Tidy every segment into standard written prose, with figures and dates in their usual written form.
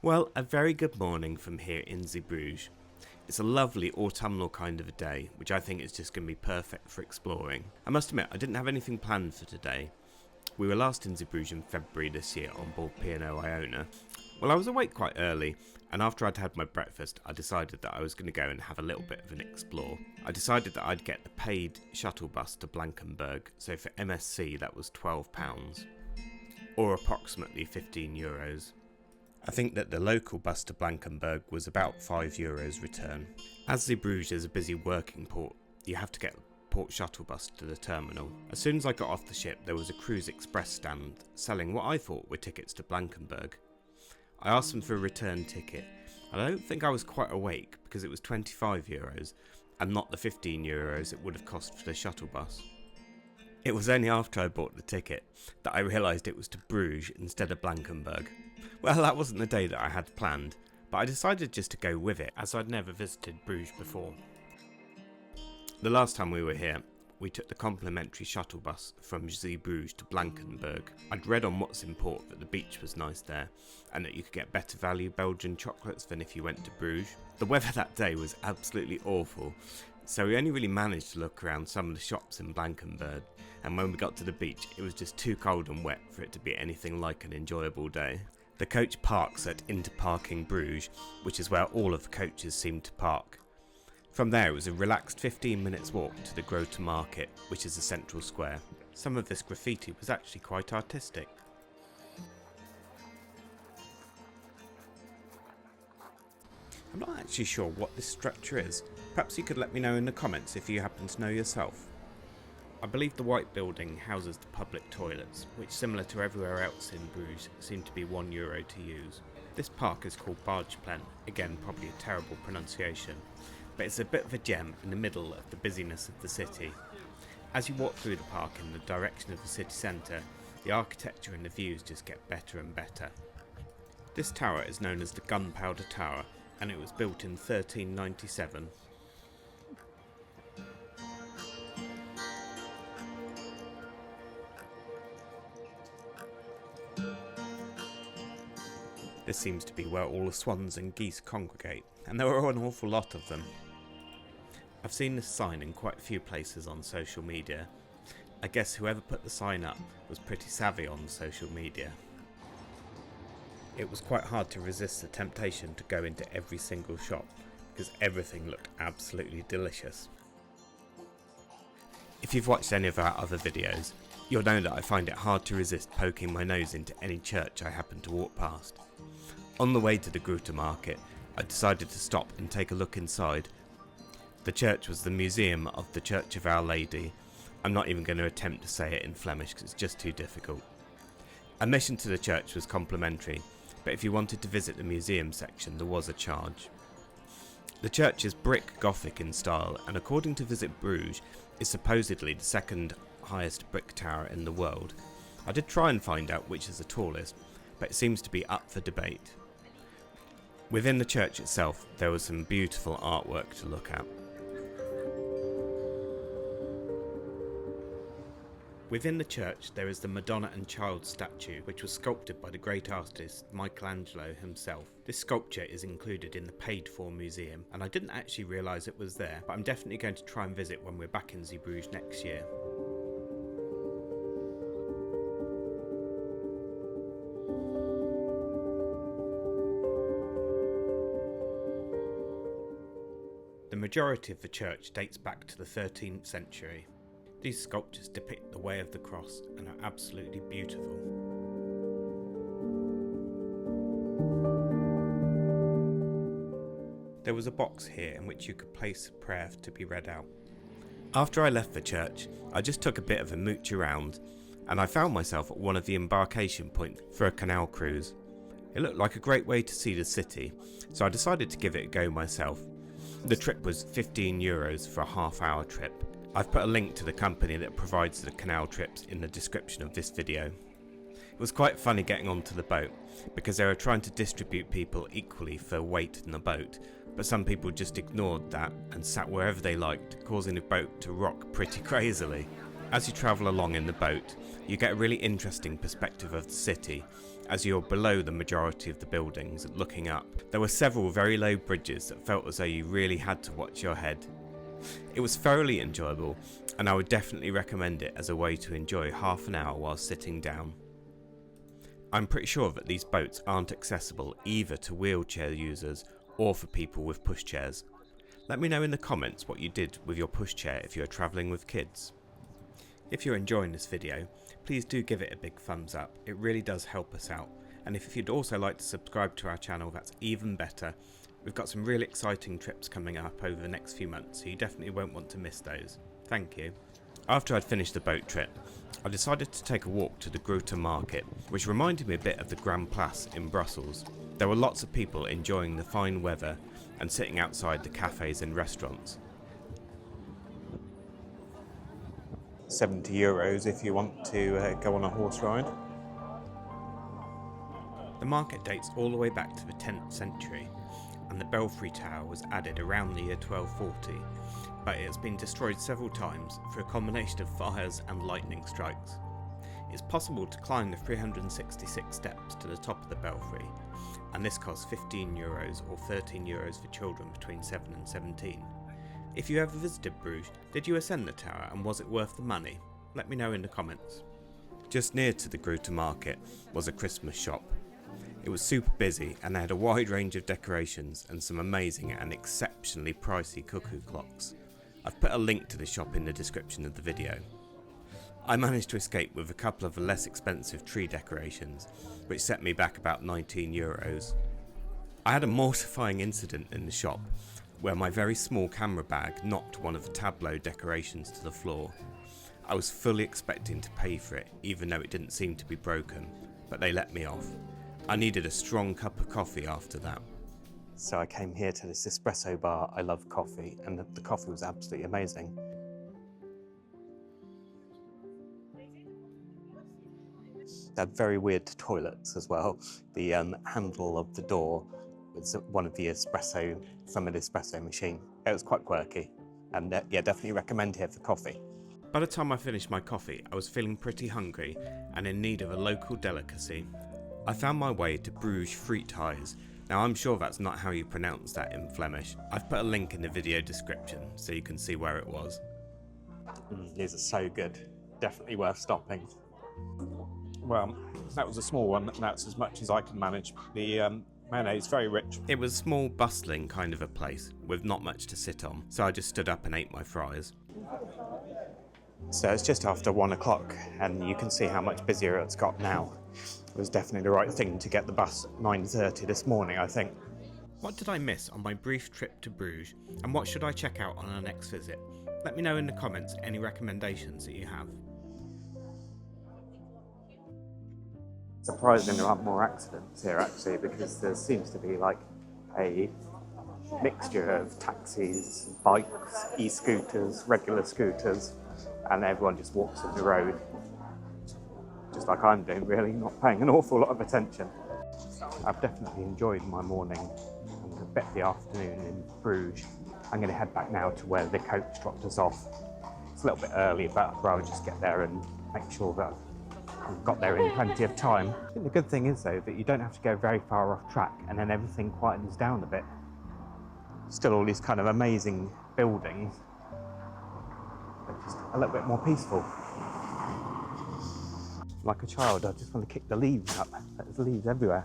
Well, a very good morning from here in Zeebrugge. It's a lovely autumnal kind of a day, which I think is just going to be perfect for exploring. I must admit, I didn't have anything planned for today. We were last in Zeebrugge in February this year on board P&O Iona. Well, I was awake quite early, and after I'd had my breakfast, I decided that I was going to go and have a little bit of an explore. I decided that I'd get the paid shuttle bus to Blankenberg, so for MSC that was £12, or approximately €15. I think that the local bus to Blankenberg was about €5 return. As Zeebrugge is a busy working port, you have to get a port shuttle bus to the terminal. As soon as I got off the ship, there was a Cruise Express stand selling what I thought were tickets to Blankenberg. I asked them for a return ticket, and I don't think I was quite awake because it was €25 and not the €15 it would have cost for the shuttle bus. It was only after I bought the ticket that I realised it was to Bruges instead of Blankenberg. Well, that wasn't the day that I had planned, but I decided just to go with it as I'd never visited Bruges before. The last time we were here, we took the complimentary shuttle bus from Zeebrugge to Blankenberg. I'd read on What's in Port that the beach was nice there, and that you could get better value Belgian chocolates than if you went to Bruges. The weather that day was absolutely awful, so we only really managed to look around some of the shops in Blankenberg, and when we got to the beach it was just too cold and wet for it to be anything like an enjoyable day. The coach parks at Interparking Bruges, which is where all of the coaches seem to park. From there it was a relaxed 15 minutes walk to the Grote Market, which is a central square. Some of this graffiti was actually quite artistic. I'm not actually sure what this structure is. Perhaps you could let me know in the comments if you happen to know yourself. I believe the white building houses the public toilets, which similar to everywhere else in Bruges seem to be €1 to use. This park is called Bargeplein, again probably a terrible pronunciation, but it's a bit of a gem in the middle of the busyness of the city. As you walk through the park in the direction of the city centre, the architecture and the views just get better and better. This tower is known as the Gunpowder Tower, and it was built in 1397. This seems to be where all the swans and geese congregate, and there are an awful lot of them. I've seen this sign in quite a few places on social media. I guess whoever put the sign up was pretty savvy on social media. It was quite hard to resist the temptation to go into every single shop because everything looked absolutely delicious. If you've watched any of our other videos, you'll know that I find it hard to resist poking my nose into any church I happen to walk past. On the way to the Grote Market, I decided to stop and take a look inside. The church was the Museum of the Church of Our Lady. I'm not even going to attempt to say it in Flemish because it's just too difficult. Admission to the church was complimentary, but if you wanted to visit the museum section there was a charge. The church is brick Gothic in style, and according to Visit Bruges, is supposedly the second highest brick tower in the world. I did try and find out which is the tallest, but it seems to be up for debate. Within the church itself there was some beautiful artwork to look at. Within the church there is the Madonna and Child statue, which was sculpted by the great artist Michelangelo himself. This sculpture is included in the paid-for museum, and I didn't actually realise it was there, but I'm definitely going to try and visit when we're back in Zeebrugge next year. The majority of the church dates back to the 13th century. These sculptures depict the Way of the Cross and are absolutely beautiful. There was a box here in which you could place a prayer to be read out. After I left the church, I just took a bit of a mooch around, and I found myself at one of the embarkation points for a canal cruise. It looked like a great way to see the city, so I decided to give it a go myself. The trip was €15 for a half-hour trip. I've put a link to the company that provides the canal trips in the description of this video. It was quite funny getting onto the boat, because they were trying to distribute people equally for weight in the boat, but some people just ignored that and sat wherever they liked, causing the boat to rock pretty crazily. As you travel along in the boat, you get a really interesting perspective of the city, as you're below the majority of the buildings looking up. There were several very low bridges that felt as though you really had to watch your head. It was thoroughly enjoyable, and I would definitely recommend it as a way to enjoy half an hour while sitting down. I'm pretty sure that these boats aren't accessible either to wheelchair users or for people with pushchairs. Let me know in the comments what you did with your pushchair if you're travelling with kids. If you're enjoying this video, please do give it a big thumbs up, it really does help us out. And if you'd also like to subscribe to our channel, that's even better. We've got some really exciting trips coming up over the next few months, so you definitely won't want to miss those. Thank you. After I'd finished the boat trip, I decided to take a walk to the Grote Market, which reminded me a bit of the Grand Place in Brussels. There were lots of people enjoying the fine weather and sitting outside the cafes and restaurants. €70 if you want to go on a horse ride. The market dates all the way back to the 10th century, and the Belfry Tower was added around the year 1240, but it has been destroyed several times through a combination of fires and lightning strikes. It's possible to climb the 366 steps to the top of the belfry, and this costs €15 or €13 for children between 7 and 17. If you ever visited Bruges, did you ascend the tower and was it worth the money? Let me know in the comments. Just near to the Grote Market was a Christmas shop. It was super busy and they had a wide range of decorations and some amazing and exceptionally pricey cuckoo clocks. I've put a link to the shop in the description of the video. I managed to escape with a couple of the less expensive tree decorations, which set me back about €19. I had a mortifying incident in the shop where my very small camera bag knocked one of the tableau decorations to the floor. I was fully expecting to pay for it, even though it didn't seem to be broken, but they let me off. I needed a strong cup of coffee after that. So I came here to this espresso bar. I love coffee, and the coffee was absolutely amazing. They had very weird toilets as well. The handle of the door was one of the espresso from an espresso machine. It was quite quirky, and yeah, definitely recommend here for coffee. By the time I finished my coffee, I was feeling pretty hungry and in need of a local delicacy. I found my way to Bruges Friethuis. Now I'm sure that's not how you pronounce that in Flemish. I've put a link in the video description so you can see where it was. These are so good, definitely worth stopping. Well, that was a small one, and that's as much as I can manage. The mayonnaise is very rich. It was a small, bustling kind of a place with not much to sit on, so I just stood up and ate my fries. So it's just after 1 o'clock, and you can see how much busier it's got now. It was definitely the right thing to get the bus at 9:30 this morning, I think. What did I miss on my brief trip to Bruges, and what should I check out on our next visit? Let me know in the comments any recommendations that you have. Surprisingly, there aren't more accidents here actually, because there seems to be like a mixture of taxis, bikes, e-scooters, regular scooters, and everyone just walks in the road. Just like I'm doing really, not paying an awful lot of attention. I've definitely enjoyed my morning and a bit of the afternoon in Bruges. I'm going to head back now to where the coach dropped us off. It's a little bit early, but I'd rather just get there and make sure that I've got there in plenty of time. I think the good thing is though that you don't have to go very far off track and then everything quietens down a bit. Still all these kind of amazing buildings, but just a little bit more peaceful. Like a child, I just want to kick the leaves up. There's leaves everywhere.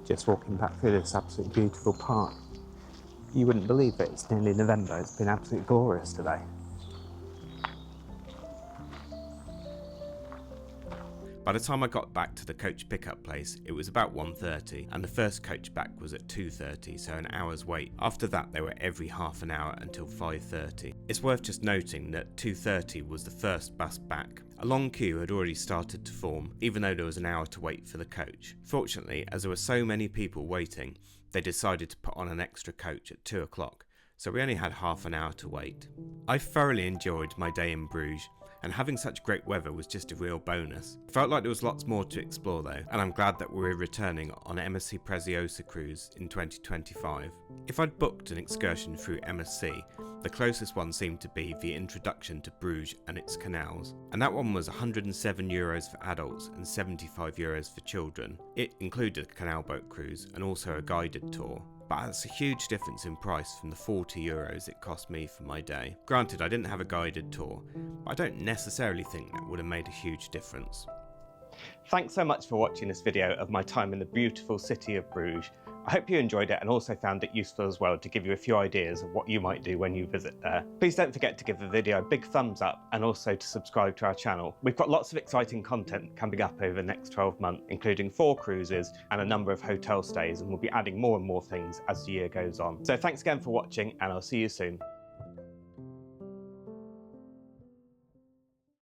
Just walking back through this absolutely beautiful park. You wouldn't believe it, it's nearly November. It's been absolutely glorious today. By the time I got back to the coach pickup place, it was about 1:30 and the first coach back was at 2:30, so an hour's wait. After that, they were every half an hour until 5:30. It's worth just noting that 2:30 was the first bus back. A long queue had already started to form, even though there was an hour to wait for the coach. Fortunately, as there were so many people waiting, they decided to put on an extra coach at 2 o'clock, so we only had half an hour to wait. I thoroughly enjoyed my day in Bruges, and having such great weather was just a real bonus. Felt like there was lots more to explore though, and I'm glad that we're returning on MSC Preziosa cruise in 2025. If I'd booked an excursion through MSC, the closest one seemed to be the introduction to Bruges and its canals, and that one was €107 for adults and €75 for children. It included a canal boat cruise and also a guided tour. But that's a huge difference in price from the €40 it cost me for my day. Granted, I didn't have a guided tour, but I don't necessarily think that would have made a huge difference. Thanks so much for watching this video of my time in the beautiful city of Bruges. I hope you enjoyed it and also found it useful as well to give you a few ideas of what you might do when you visit there. Please don't forget to give the video a big thumbs up and also to subscribe to our channel. We've got lots of exciting content coming up over the next 12 months, including 4 cruises and a number of hotel stays, and we'll be adding more and more things as the year goes on. So thanks again for watching, and I'll see you soon.